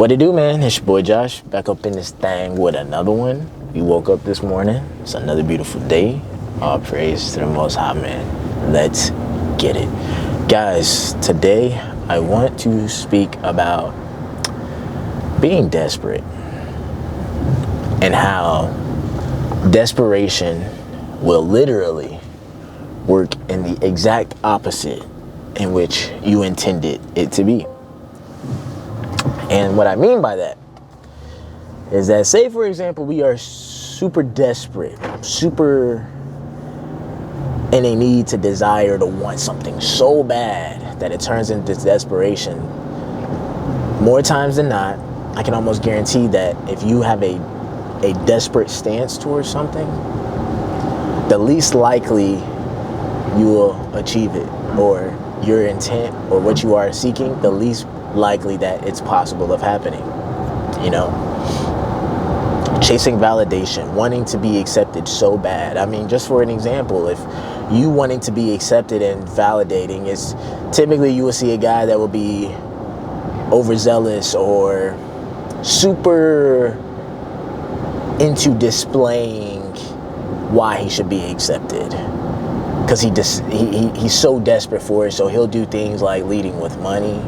What it do, man? It's your boy Josh, back up in this thing with another one. We woke up this morning. It's another beautiful day. All praise to the Most High, man. Let's get it. Guys, today I want to speak about being desperate and how desperation will literally work in the exact opposite in which you intended it to be. And what I mean by that is that, say, for example, we are super desperate, super in a need to desire to want something so bad that it turns into desperation. More times than not, I can almost guarantee that if you have a desperate stance towards something, the least likely you will achieve it, or your intent or what you are seeking, the least likely that it's possible of happening. You know, chasing validation, wanting to be accepted so bad. I mean, just for an example, if you wanting to be accepted and validating is typically, you will see a guy that will be overzealous or super into displaying why he should be accepted, because he's so desperate for it. So he'll do things like leading with money.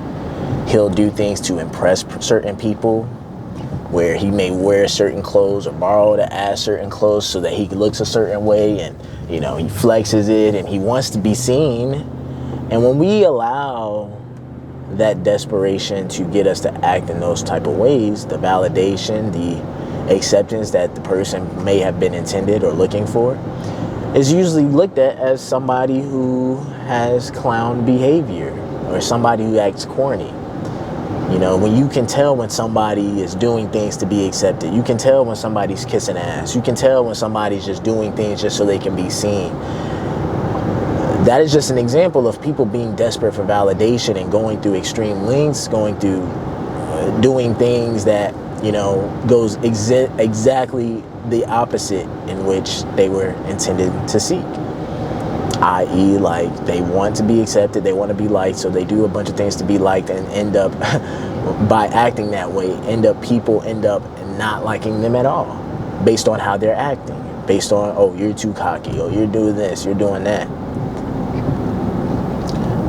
He'll do things to impress certain people, where he may wear certain clothes or borrow to add certain clothes so that he looks a certain way, and you know, he flexes it and he wants to be seen. And when we allow that desperation to get us to act in those type of ways, the validation, the acceptance that the person may have been intended or looking for, is usually looked at as somebody who has clown behavior or somebody who acts corny. You know, when you can tell when somebody is doing things to be accepted, you can tell when somebody's kissing ass, you can tell when somebody's just doing things just so they can be seen. That is just an example of people being desperate for validation and going through extreme lengths, going through doing things that, you know, goes exactly the opposite in which they were intended to seek. I.e., like, they want to be accepted, they want to be liked, so they do a bunch of things to be liked, and end up, by acting that way, people end up not liking them at all, based on how they're acting, based on, oh, you're too cocky, oh, you're doing this, you're doing that.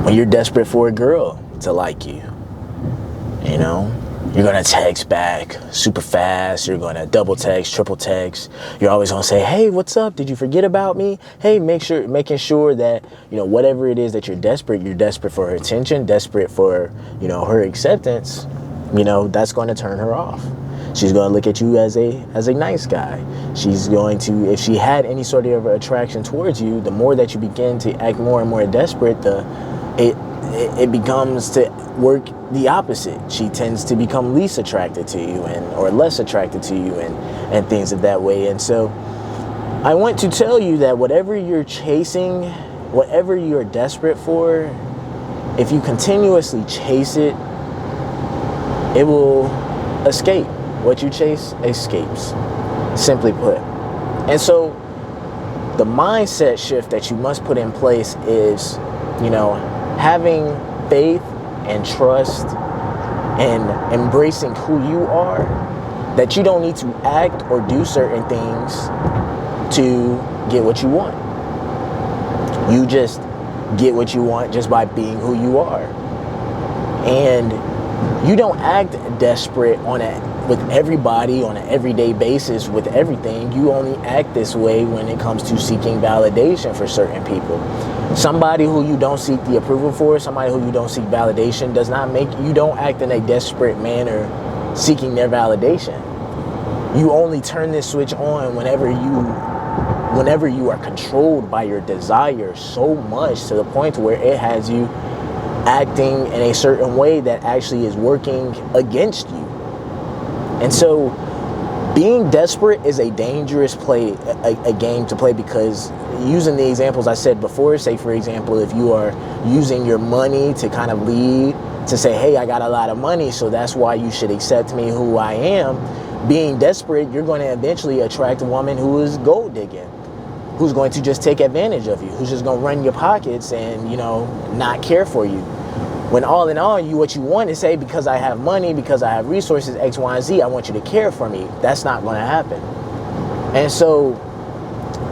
When you're desperate for a girl to like you, you know, you're going to text back super fast. You're going to double text, triple text. You're always going to say, hey, what's up? Did you forget about me? Hey, making sure that, you know, whatever it is that you're desperate for her attention, desperate for, you know, her acceptance, you know, that's going to turn her off. She's going to look at you as a nice guy. She's going to, if she had any sort of attraction towards you, the more that you begin to act more and more desperate, it becomes to work the opposite. She tends to become least attracted to you or less attracted to you and things of that way. And so I want to tell you that whatever you're chasing, whatever you're desperate for, if you continuously chase it, it will escape. What you chase escapes, simply put. And so the mindset shift that you must put in place is, you know, having faith and trust and embracing who you are, that you don't need to act or do certain things to get what you want. You just get what you want just by being who you are. And you don't act desperate with everybody on an everyday basis with everything. You only act this way when it comes to seeking validation for certain people. Somebody who you don't seek the approval for, somebody who you don't seek validation, does not make you don't act in a desperate manner seeking their validation. You only turn this switch on whenever you are controlled by your desire so much to the point where it has you acting in a certain way that actually is working against you. And so being desperate is a dangerous a game to play, because using the examples I said before, say for example, if you are using your money to kind of lead to say, hey, I got a lot of money, so that's why you should accept me who I am. Being desperate, you're going to eventually attract a woman who is gold digging, who's going to just take advantage of you, who's just going to run your pockets and, you know, not care for you. When all in all, what you want is, say, because I have money, because I have resources, X, Y, and Z, I want you to care for me. That's not going to happen. And so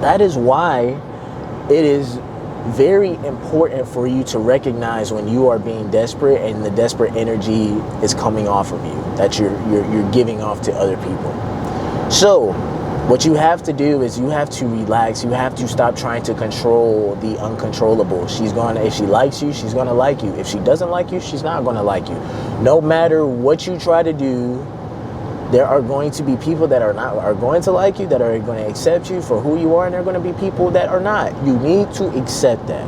that is why it is very important for you to recognize when you are being desperate and the desperate energy is coming off of you, that you're giving off to other people. So what you have to do is you have to relax. You have to stop trying to control the uncontrollable. If she likes you, she's going to like you. If she doesn't like you, she's not going to like you. No matter what you try to do, there are going to be people that are going to like you, that are going to accept you for who you are, and there are going to be people that are not. You need to accept that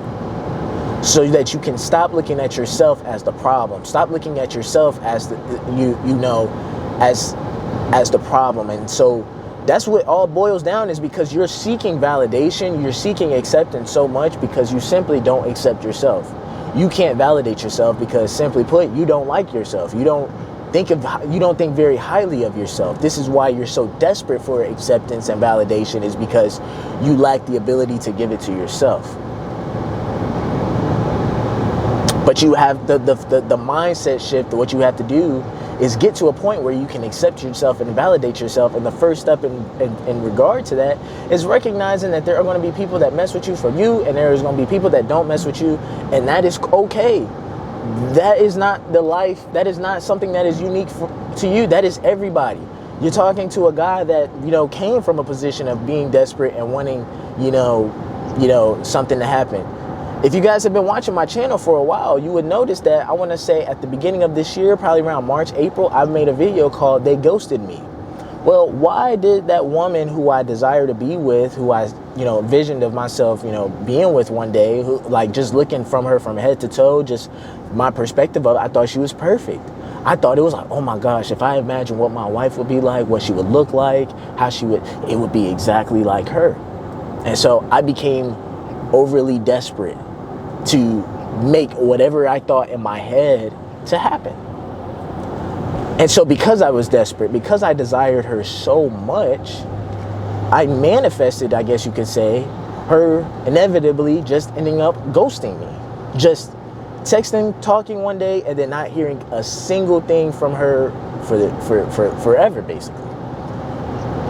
so that you can stop looking at yourself as the problem. Stop looking at yourself as as the problem. And so that's what all boils down, is because you're seeking validation, you're seeking acceptance so much because you simply don't accept yourself. You can't validate yourself because, simply put, you don't like yourself. You don't think very highly of yourself. This is why you're so desperate for acceptance and validation, is because you lack the ability to give it to yourself. But you have the mindset shift. What you have to do is get to a point where you can accept yourself and validate yourself. And the first step in regard to that is recognizing that there are going to be people that mess with you for you, and there is going to be people that don't mess with you, and that is okay. That is not the life. That is not something that is unique to you. That is everybody. You're talking to a guy that, came from a position of being desperate and wanting, something to happen. If you guys have been watching my channel for a while, you would notice that I want to say at the beginning of this year, probably around March, April, I've made a video called "They Ghosted Me." Well, why did that woman who I desire to be with, who I, envisioned of myself, being with one day, who, like, just looking from her from head to toe, just my perspective of it, I thought she was perfect. I thought it was like, oh my gosh, if I imagine what my wife would be like, what she would look like, it would be exactly like her. And so I became overly desperate to make whatever I thought in my head to happen. And so because I was desperate, because I desired her so much, I manifested, I guess you could say, her inevitably just ending up ghosting me. Just texting, talking one day, and then not hearing a single thing from her for forever, basically.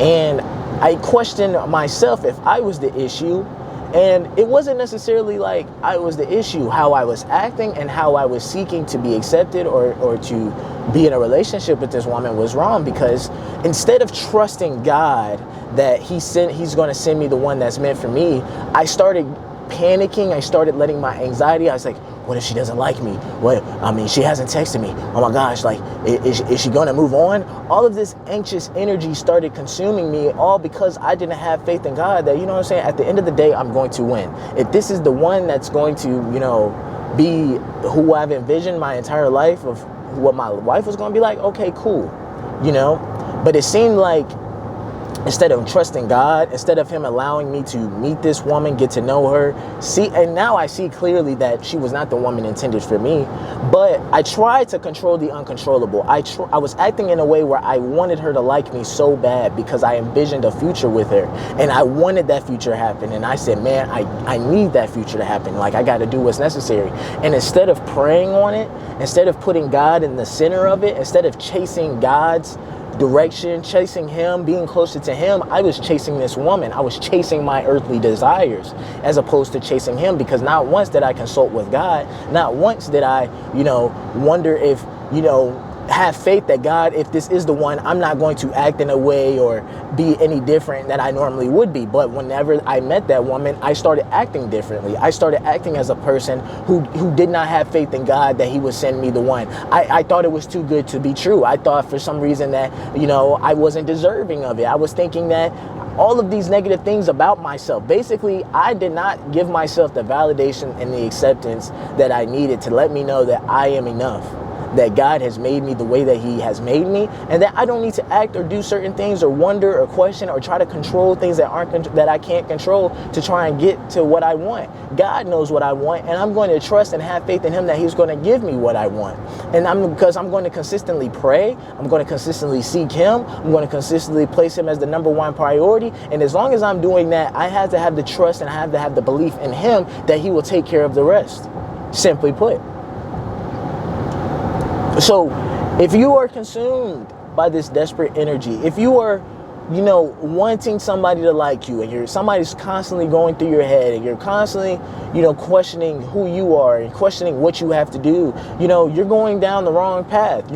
And I questioned myself if I was the issue. And it wasn't necessarily like I was the issue. How I was acting and how I was seeking to be accepted or to be in a relationship with this woman was wrong, because instead of trusting God that he's going to send me the one that's meant for me, I started panicking. I started letting my anxiety, I was like, what if she doesn't like me? She hasn't texted me. Oh my gosh, like, is she going to move on? All of this anxious energy started consuming me, all because I didn't have faith in God that, at the end of the day, I'm going to win. If this is the one that's going to, be who I've envisioned my entire life of what my wife was going to be like, okay, cool, But it seemed like, instead of trusting God, instead of him allowing me to meet this woman, get to know her, and now I see clearly that she was not the woman intended for me, but I tried to control the uncontrollable. I was acting in a way where I wanted her to like me so bad because I envisioned a future with her, and I wanted that future to happen, and I said, man, I need that future to happen. Like, I got to do what's necessary. And instead of praying on it, instead of putting God in the center of it, instead of chasing God's direction, chasing him, being closer to him, I was chasing this woman. I was chasing my earthly desires as opposed to chasing him, because not once did I consult with God. Not once did I, wonder if, have faith that God, if this is the one, I'm not going to act in a way or be any different than I normally would be. But whenever I met that woman, I started acting differently. I started acting as a person who did not have faith in God that he would send me the one. I thought it was too good to be true. I thought for some reason that, I wasn't deserving of it. I was thinking that all of these negative things about myself. Basically, I did not give myself the validation and the acceptance that I needed to let me know that I am enough, that God has made me the way that he has made me, and that I don't need to act or do certain things or wonder or question or try to control things that I can't control to try and get to what I want. God knows what I want, and I'm going to trust and have faith in him that he's going to give me what I want. And because I'm going to consistently pray, I'm going to consistently seek him, I'm going to consistently place him as the number one priority. And as long as I'm doing that, I have to have the trust and I have to have the belief in him that he will take care of the rest. Simply put. So if you are consumed by this desperate energy, if you are, you know, wanting somebody to like you, and somebody's constantly going through your head, and you're constantly, you know, questioning who you are and questioning what you have to do, you know, you're going down the wrong path.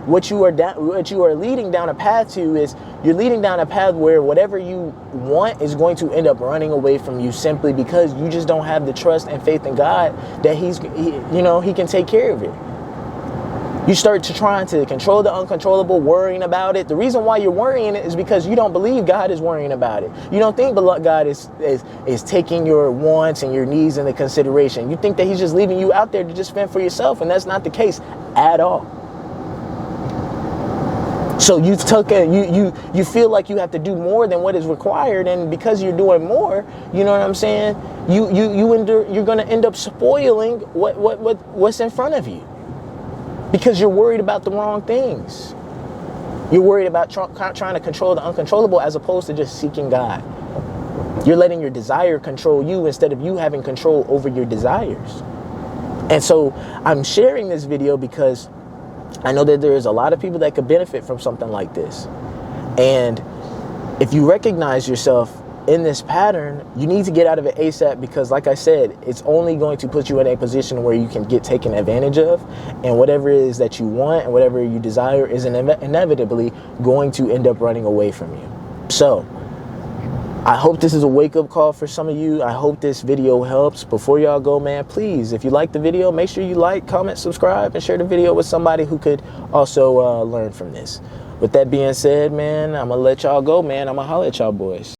What you are leading down a path to is, you're leading down a path where whatever you want is going to end up running away from you, simply because you just don't have the trust and faith in God that He can take care of it. You start to trying to control the uncontrollable, worrying about it. The reason why you're worrying it is because you don't believe God is worrying about it. You don't think God is taking your wants and your needs into consideration. You think that He's just leaving you out there to just fend for yourself, and that's not the case at all. So you feel like you have to do more than what is required, and because you're doing more, you know what I'm saying? You're going to end up spoiling what's in front of you. Because you're worried about the wrong things. You're worried about trying to control the uncontrollable, as opposed to just seeking God. You're letting your desire control you instead of you having control over your desires. And so I'm sharing this video because I know that there's a lot of people that could benefit from something like this. And if you recognize yourself in this pattern, you need to get out of it ASAP, because like I said, it's only going to put you in a position where you can get taken advantage of, and whatever it is that you want and whatever you desire is inevitably going to end up running away from you. So I hope this is a wake-up call for some of you. I hope this video helps. Before y'all go, man, please, if you like the video, make sure you like, comment, subscribe, and share the video with somebody who could also learn from this. With that being said, man, I'm gonna let y'all go, man. I'm gonna holler at y'all boys.